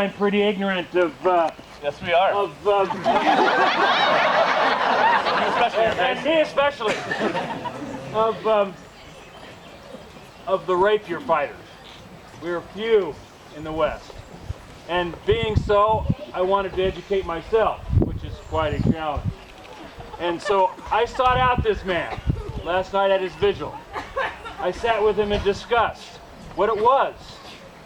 I'm pretty ignorant of, Yes, we are. And me especially, of the rapier fighters. We're few in the West. And being so, I wanted to educate myself, which is quite a challenge. And so I sought out this man last night at his vigil. I sat with him and discussed what it was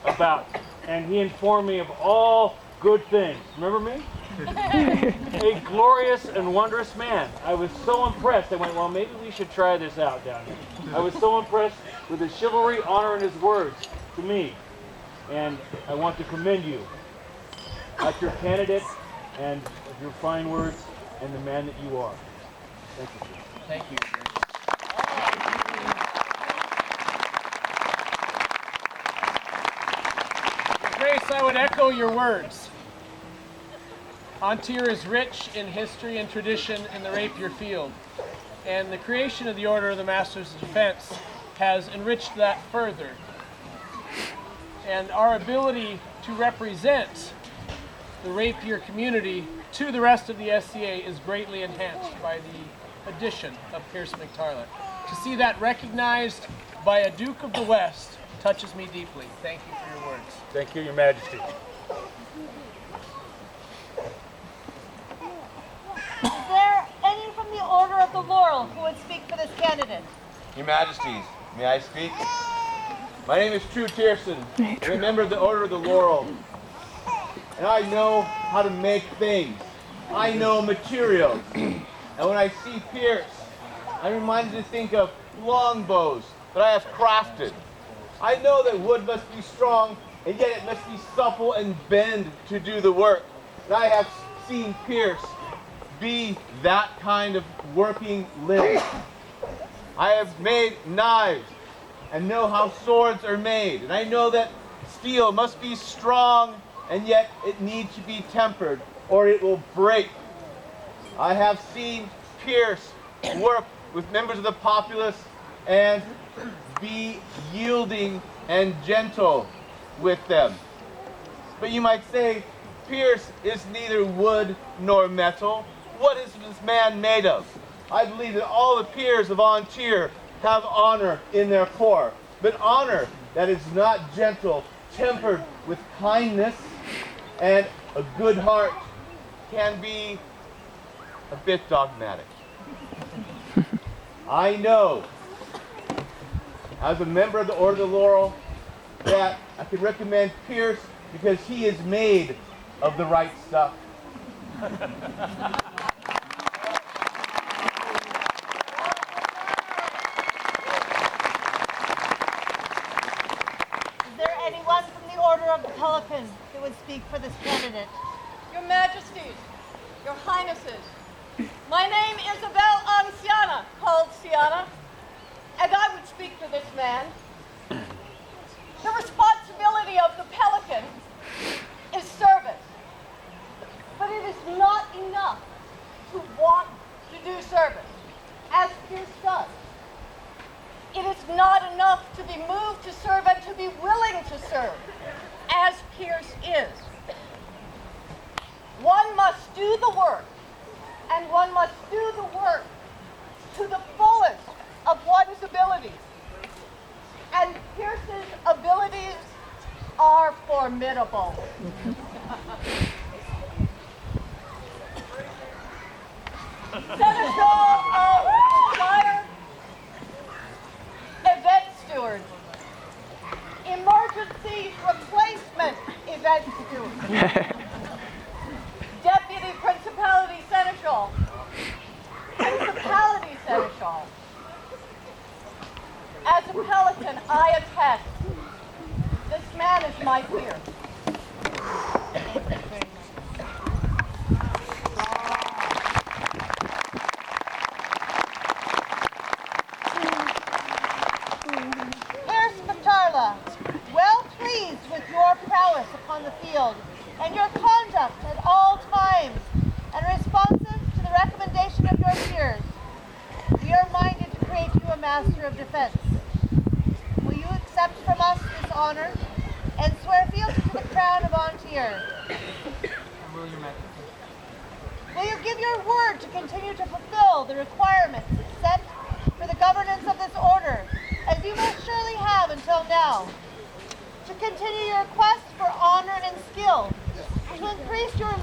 about, and he informed me of all good things. Remember me? A glorious and wondrous man. I was so impressed. I went, well, maybe we should try this out down here. I was so impressed with his chivalry, honor, and his words to me. And I want to commend you as your candidate and your fine words and the man that you are. Thank you, sir. Thank you. Grace, I would echo your words. Ontario is rich in history and tradition in the rapier field, and the creation of the Order of the Masters of Defense has enriched that further. And our ability to represent the rapier community to the rest of the SCA is greatly enhanced by the addition of Pierce McTarlett. To see that recognized by a Duke of the West touches me deeply. Thank you for your words. Thank you, Your Majesty. Is there any from the Order of the Laurel who would speak for this candidate? Your Majesties, may I speak? My name is True Tierson, a member of the Order of the Laurel. And I know how to make things. I know materials. And when I see Pierce, I'm reminded to think of longbows that I have crafted. I know that wood must be strong, and yet it must be supple and bend to do the work. And I have seen Pierce be that kind of working limb. I have made knives and know how swords are made. And I know that steel must be strong, and yet it needs to be tempered or it will break. I have seen Pierce work with members of the populace and be yielding and gentle with them. But you might say, Pierce is neither wood nor metal. What is this man made of? I believe that all the peers of Ontario have honor in their core, but honor that is not gentle, tempered with kindness and a good heart, can be a bit dogmatic. I know, as a member of the Order of the Laurel, that I could recommend Pierce because he is made of the right stuff. Is there anyone from the Order of the Pelican who would speak for this candidate? Your Majesties, Your Highnesses, my name is Isabel Anciana, called Siana, and I would speak for this man. The responsibility of the Pelican is service, but it is not enough to want to do service, as Pierce does. It is not enough to be moved to serve and to be willing to serve, as Pierce is. One must do the work, and one must do the work to the fullest of one's abilities. And Pierce's abilities are formidable. Seneschal of Fire, event steward, emergency replacement event steward, deputy principality seneschal, principality seneschal. As a Pelican, I attest, this man is my peer. Pierce McTarlett, well pleased with your prowess upon the field and your conduct at all times, and responsive to the recommendation of your peers, we are minded to create you a Master of Defense. Will you accept from us this honor? and swear fealty to the crown of Antir? I will, Your Majesty. Will you give your word to continue to fulfill the requirements set for the governance of this order, as you most surely have until now? To continue your quest for honor and skill, to increase your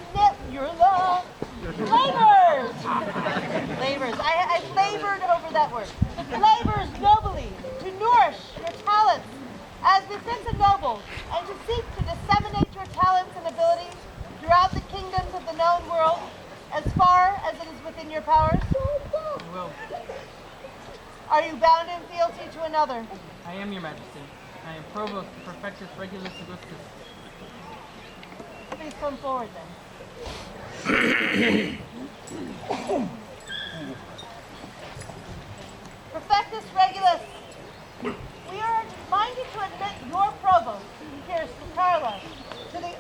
labors. I labored over that word. Labors nobly, to nourish your talents as befits a noble, and to seek to disseminate your talents and abilities throughout the kingdoms of the known world, as far as it is within your powers. I will. Are you bound in fealty to another? I am, Your Majesty. I am Provost to Perfectus Regulus Augustus. Please come forward then. Perfectus Regulus, we are minded to admit your provost, Piaras, to the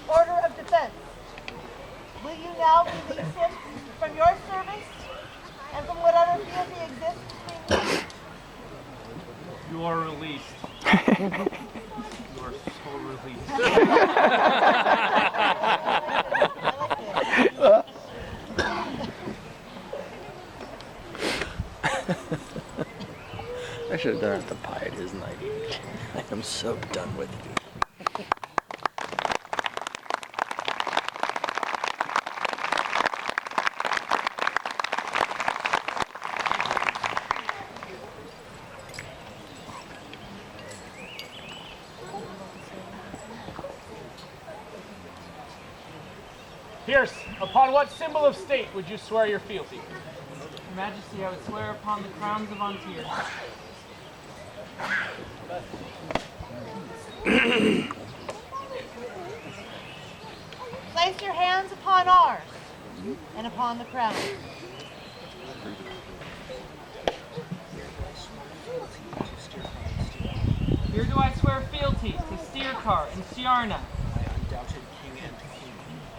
order of defense. Will you now release him from your service and from whatever fealty exists between you? You are released. You are so released. I should have done it to pie at his night. I am so done with you. Pierce, upon what symbol of state would you swear your fealty? Your Majesty, I would swear upon the crowns of Antir. Place your hands upon ours and upon the crown. Here do I swear fealty to Steerkar and Siarna,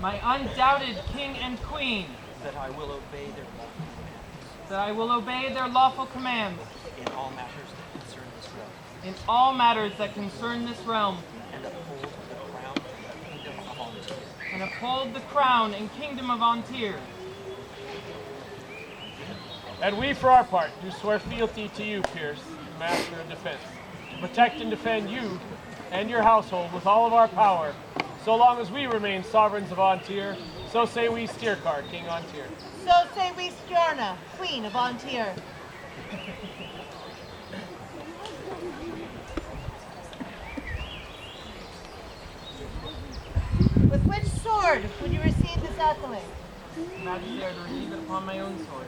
my undoubted king and queen, that I will obey their lawful that I will obey their lawful commands in all matters that concern this realm, in all matters that concern this realm, and uphold the crown and kingdom of Antir. and uphold the crown and kingdom of Antir. And we, for our part, do swear fealty to you, Pierce, Master of Defense, to protect and defend you and your household with all of our power, so long as we remain sovereigns of Antir. So say we, Steerkar, King Antir. So say we, Siarna, Queen of Antir. With which sword would you receive this accolade? Your Majesty, I would receive it upon my own sword.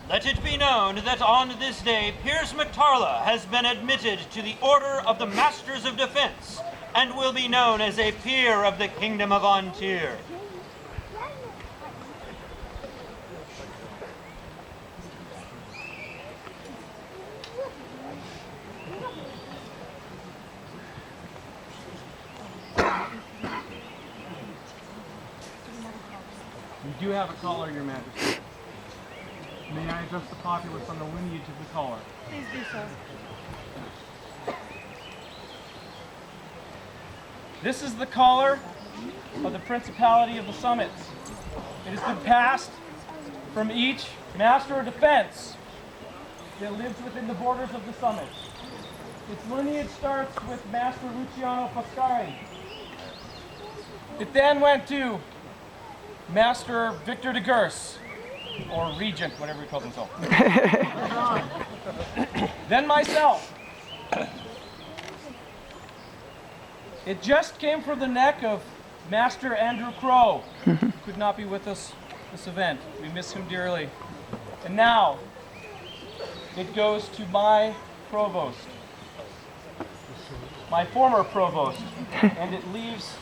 Let it be known that on this day, Piers McTarla has been admitted to the Order of the Masters of Defense and will be known as a peer of the Kingdom of Antir. We do have a caller, Your Majesty. May I address the populace on the lineage of the caller? Please do so. This is the caller of the Principality of the Summits. It has been passed from each Master of Defense that lives within the borders of the Summits. Its lineage starts with Master Luciano Foscari. It then went to Master Victor de Gers, or Regent, whatever he calls himself. Then myself. It just came from the neck of Master Andrew Crow, who could not be with us this event. We miss him dearly. And now, it goes to my provost, my former provost, and it leaves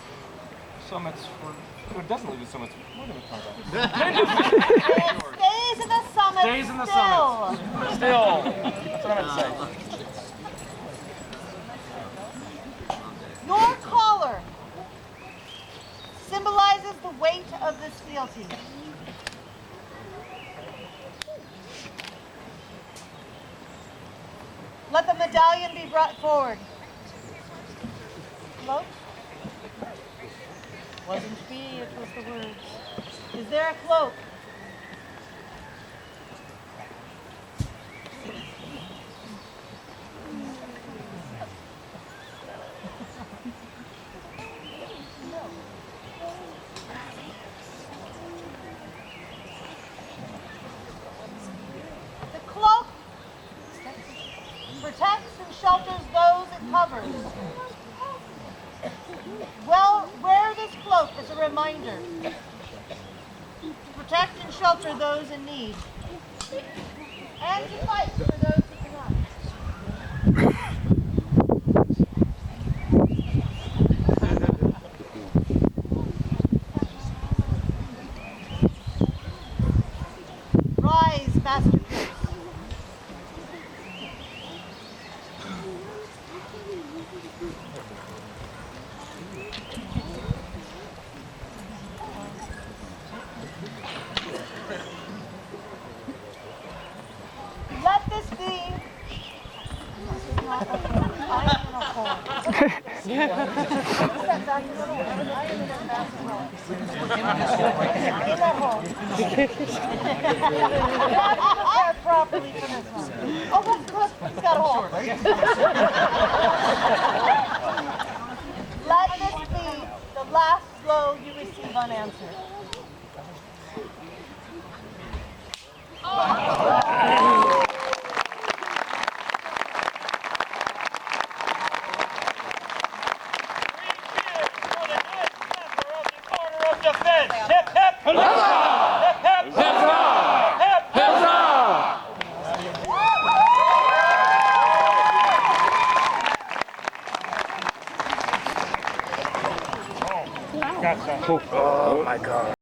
so much for. It doesn't lead to so much. Wait a minute, It stays in the summit Stays in the still. summit. Still. That's what I meant to say. Your collar symbolizes the weight of this fealty. Let the medallion be brought forward. Cloak? Wasn't me, it was the words. Is there a cloak? The cloak protects and shelters those it covers. Well, wear this cloak as a reminder to protect and shelter those in need, and to fight for those who cannot. Rise, masterpiece. Let this be. Properly for this one. Oh, look, it's got a hole. Let this be the last blow you receive unanswered. Defense! Hip hip! Huzzah! Hip hip! Huzzah! Hip hip! Huzzah! Oh my God.